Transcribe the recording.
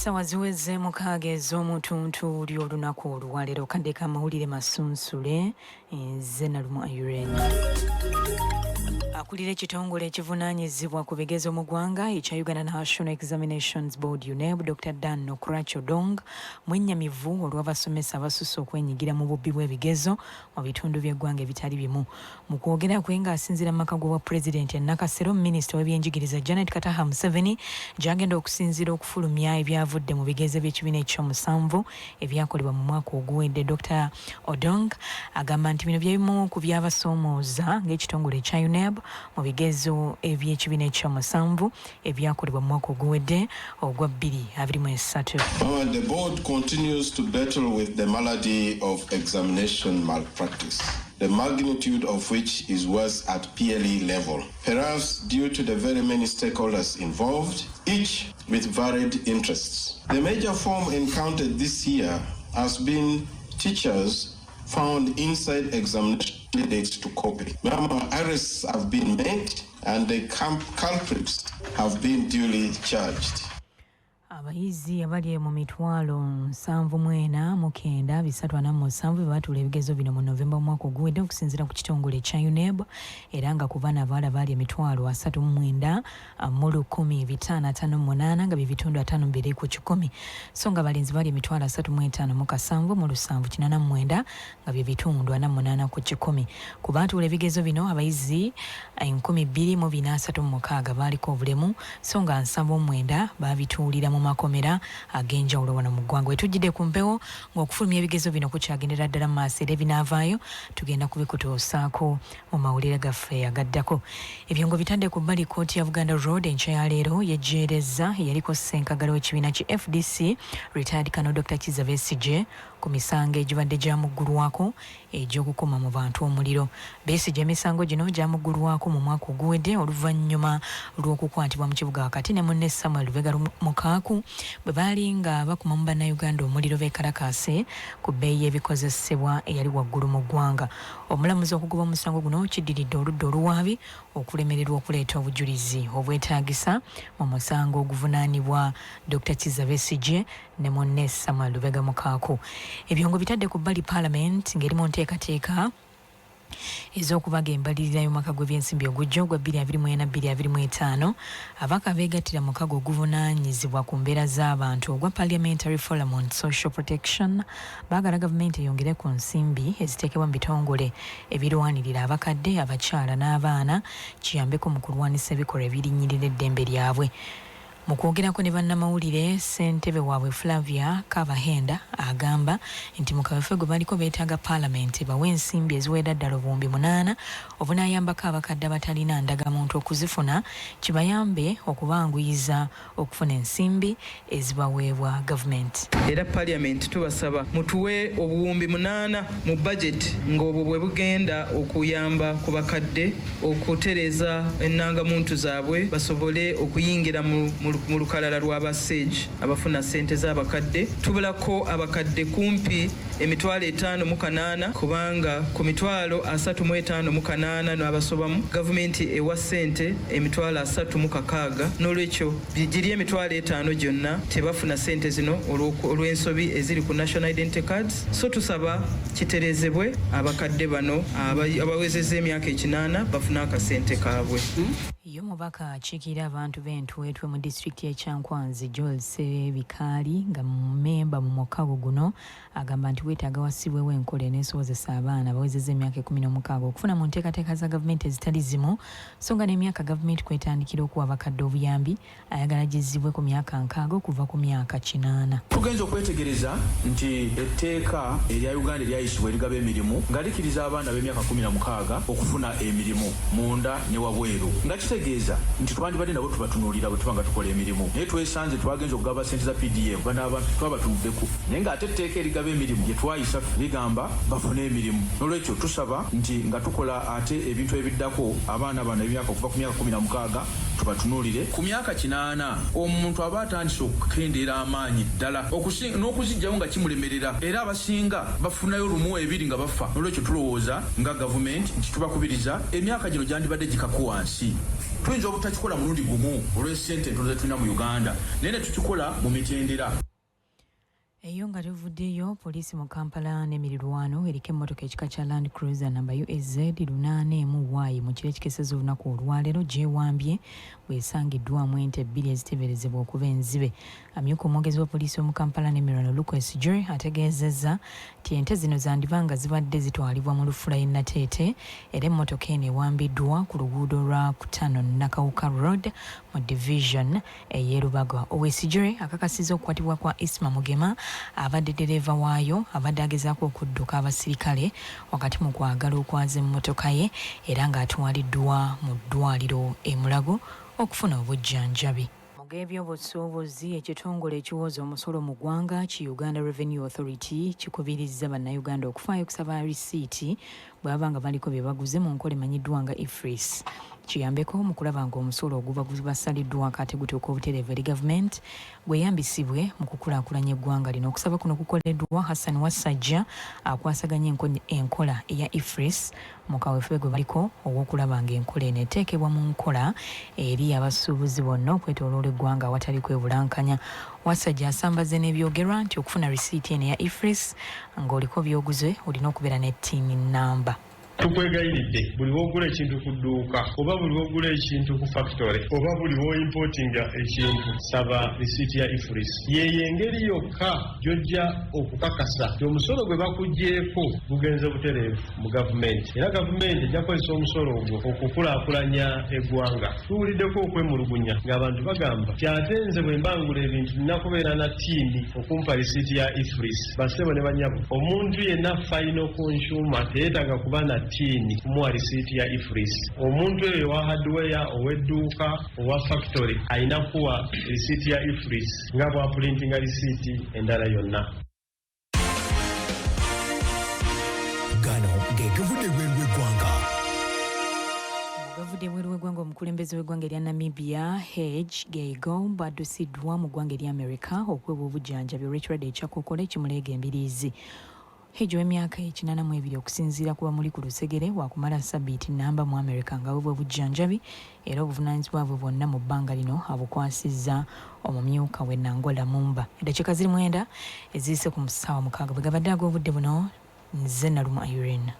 Essawa ziweze mukaaga ez'omutuntu ly'olunaku olwaleero kaddeko amawulire masunsule zena lumu Irene. Akulira ekitongole ekivunaanyizibwa ku bigezo mu ggwanga ekya Uganda National Examinations Board UNEB Dr. Dan Nokrach Odong mwennyamivu olw'abasomesa abasusse okwenyigira mu bubbi bw'ebigezo mu bitundu by'eggwanga ebitali bimu. Mu kwogera kwe ng'asinziira mu maka g'obwa Pulezidenti Nakasero, Minisita w'ebyenjigiriza Janet Kataha Museveni gy'agenda okusinziira okufulumya ebyavudde mu bigezo by'ekibiina ekyomusanvu ebyakolebwa mu mwaka oguwedde. Dr. Odong agamba nti bino by'ebimu ku byabasoomooza ng'ekitongole ekya UNEB mu bigezo eby'ekibiina ekyomusanvu ebyakolebwa mu mwaka oguwedde ogwa 2023. The board continues to battle with the malady of examination malpractice, the magnitude of which is worse at PLE level, perhaps due to the very many stakeholders involved, each with varied interests. The major form encountered this year has been teachers found inside examination candidates to copy. Arrests have been made and the culprits have been duly charged. Abayizi abali mu mitwalo 7,947 bebatula ebigezo bino mu Novemba omwaka oguwedde okusinziira ku kitongole kya UNEB, era nga ku baana abawala baali emitwalo 39,558 nga bibitundu 52 ku 100, so nga abalenzi baali emitwalo 35,700 mu 789 nga bibitundu 48 ku 100. Ku baatula ebigezo bino abayizi 2,436 baaliko obulemu, so nga 79 babituulira mu makomera ag'enjawulo wano mu ggwanga. Wetujjidde ku mpewo ng'okufulumya ebigezo bino kukyagendera ddala maaso era ebinaavaayo tugenda kubikutuusaako mu mawulire gaffe agaddako. Ebyo ngo bitadde ku bbali kkooti ya Buganda Road enkya ya leero yejjeereza eyaliko ssenkagala w'ekibiina ki FDC retired Colonel Dr. Kizza Besigye ku misango egibadde gyamuggulwako egy'okukuma mu bantu omuliro. Besigye emisango gino gyamuggulwako mu mwaka oguwedde oluvannyuma lw'okukwatibwa mu kibuga wakati ne munne Samuel Lubega Mukaaku bwe baali nga bakuma mu bannayuganda omuliro beekalakaase ku bbeeyi y'ebikozesebwa eyali waggulu mu ggwanga. Omulamuzi okugoba omusango guno kiddiridde oludda oluwaabi okulemererwa okuleeta obujulizi obwetaagisa mu musango oguvunaanibwa Dr. Kizza Besigye ne munne Samuel Lubega Mukaaku. Ebyo ngo bitadde ku bbali Parliament ng'erimu nteekateeka ez'okubaga embalirira y'omwaka gw'ebyensimbi ogujja ogwa 2024-2025 abaka beegattira mu kago oguvunaanyizibwa ku mbeera z'abantu ogwa Parliamentary Forum on Social Protection baagala gavumenti eyongere ku nsimbi eziteekebwa mu bitongole ebirwanirira abakadde, abakyala n'abaana kiyambeko mu kulwanisa ebikolwa ebirinnyirira eddembe lyabwe. Mu kwogerako ne bannamawulire, ssentebe waabwe Flavia Kabahenda agamba nti mu kaweefube baliko beetaaga Paalamenti bawe ensimbi eziwera ddala obuwumbi 8 obunaayambako abakadde abatalina ndagamuntu okuzifuna kibayambe okubanguyiza okufuna ensimbi ezibaweebwa gavumenti. Era Paalamenti tubasaba mutuwe obuwumbi 8 mu budget ng'obwo bwe bugenda okuyamba ku bakadde okutereza ennangamuntu zaabwe basobole okuyingira mu lukalala lw'abaseegi abafuna ssente z'abakadde. Tubulako abakadde kumpi emitwalo 58 kubanga ku mitwalo 35 n'abasobamu gavumenti ewa ssente emitwalo 36, n'olwekyo giri emitwalo 5 gyonna tebafuna ssente zino olw'ensobi eziri ku National Identity Cards. So tusaba kiterezebwe abakadde bano abawezezza emyaka 8 bafuna akasente kaabwe. Yo mubaka akiikirira abantu b'Entwetwe mu disitulikiti y'Ekyankwanzi Joel Sebikaali nga mmemba mu mukago guno agamba nti weetaaga wasibwewo enkola eneesobozesa abaana bawezezza emyaka 16 okufuna mu nteekateeka za gavumenti ezitali zimu, so nga n'emyaka gavumenti kwetandikira okuwa abakadde obuyambi ayagala gizzibwe ku myaka 6 okuva ku myaka 8. Tugenza okwetegereza nti etteeka erya Uganda eryayisibwa erigaba emirimu nga likkiriza abaana b'emyaka 16 okufuna emirimu munda ne wabweru nga kitegeeza nti twandibadde nabo tubatunuulira bwe tuba nga tukola emirimu, naye twesanze twagenza okugaba ssente za PDF bano abantu twabatunuddeku, naye ng'ate etteeka erigaba emirimu gye twayisa ligamba bafune emirimu. N'olwekyo tusaba nti nga tukola ate ebintu ebiddako abaana bano emyaka okuva ku myaka 16 tubatunuulire. Ku myaka 8 omuntu aba atandise okukendeera amaanyi ddala n'okuzijjawo nga kimulemerera, era abasinga bafunayo lumu 2 nga bafa. N'olwekyo tulowooza nga gavumenti nti tubakubiriza emyaka gino gyandibadde gikaku wansi tuyinza obutakikola mulundi gumu olw'essente entono ze tulina mu Uganda naye ne tukikola mu mitendera. Eyo nga tuvuddeyo poliisi mu Kampala n'emirirwano eriko emmotoka ekika kya Land Cruiser namba USZ 841 mu kiro ekikeseza olunaku olwaleero gyewambye bwesangiddwamu ente 2 eziteeberezebwa okuba enzibe. Amyuka omwogezi wa poliisi mu Kampala n'emirirwano Lucas Joy ategeezezza nti ente zino zandiba nga zibadde zitwalibwa mu lufula y'e Nateete era emmotoka eno ewambiddwa ku luguudo lwa Kutano Nakawuka Road mu division ey'e Rubaga. Owesi Joy akakasizza okukwatibwa kwa Isma Mugema abadde dereva waayo abadde agezaako okudduka abasirikale wakati mu kwagala okwaza emmotoka ye era ng'atwaliddwa mu ddwaliro e Mulago okufuna obujjanjabi. Mu g'ebyobusuubuzi ekitongole ekiwooza omusolo mu ggwanga ki Uganda Revenue Authority kikubirizza bannayuganda okufaayo okusaba risiiti bw'aba nga baliko bye baguze mu nkola emanyiddwa nga IFRIS. Kiyambeko mu kulaba nga omusolo oguba gubasaliddwako ate gutuuka obutereevu eri gavumenti bweyambisibwe mu kukulaakulanya eggwanga lino. Okusaba kuno kukoleddwa Hassan Wasajja akwasaganya enkola eya IFRIS mu kaweefube gwe baliko ow'okulaba nga enkola eno eteekebwa mu nkola eri abasuubuzi bonna okwetooloola eggwanga awatali kwebulankanya. Wasajja asambaze n'ebyogerwa nti okufuna risiiti eno ya IFRIS ng'oliko byoguze olina okubeera ne ttiini nnamba. Tukwegayiridde buli wogula ekintu ku dduuka oba buli wogula ekintu ku factory oba buli woimportinga ekintu saba risiiti ya IFRIS. Yeyo engeri yokka gy'ojja okukakasa nti omusolo gwe bakuggyeeko gugenze butereevu mu gavumenti era gavumenti ejja kukozesa omusolo ogwo okukulaakulanya eggwanga. Tuwuliddeko okwemulugunya ng'abantu bagamba ti ate nze bwe mbangula ebintu nina kubeera na ttiini okumpa risiiti ya IFRIS. Bassebo ne banyabo omuntu yenna final consumer teyeetaaga kuba na ttiini kumuwa risiiti ya IFRIS. Omuntu eyo wa hardware ow'edduuka owa factory alina kuwa risiiti ya IFRIS nga bw'apulintinga risiiti endala yonna. Gano g'egavudde w'eggwanga. Gavudde w'eggwanga omukulembeze w'eggwanga erya Namibia Hage Geigo baddusiddwa mu ggwanga erya America okwewa obujjanjabi olw'ekirwadde ekyakokola ekimuleega embiriizi. Hage w'emyaka 82 okusinziira kuba muli ku lusegere wakumala sabbiiti nnamba mu America ng'aweebwa obujjanjabi era obuvunaanyizibwa bwe bwonna mu bbanga lino abukwasizza omumyuka we Nangola Mumba. Eddakiika 9 eziyise ku ssaawa 6 bwe gabadde ag'obudde buno nze Naluma Irene.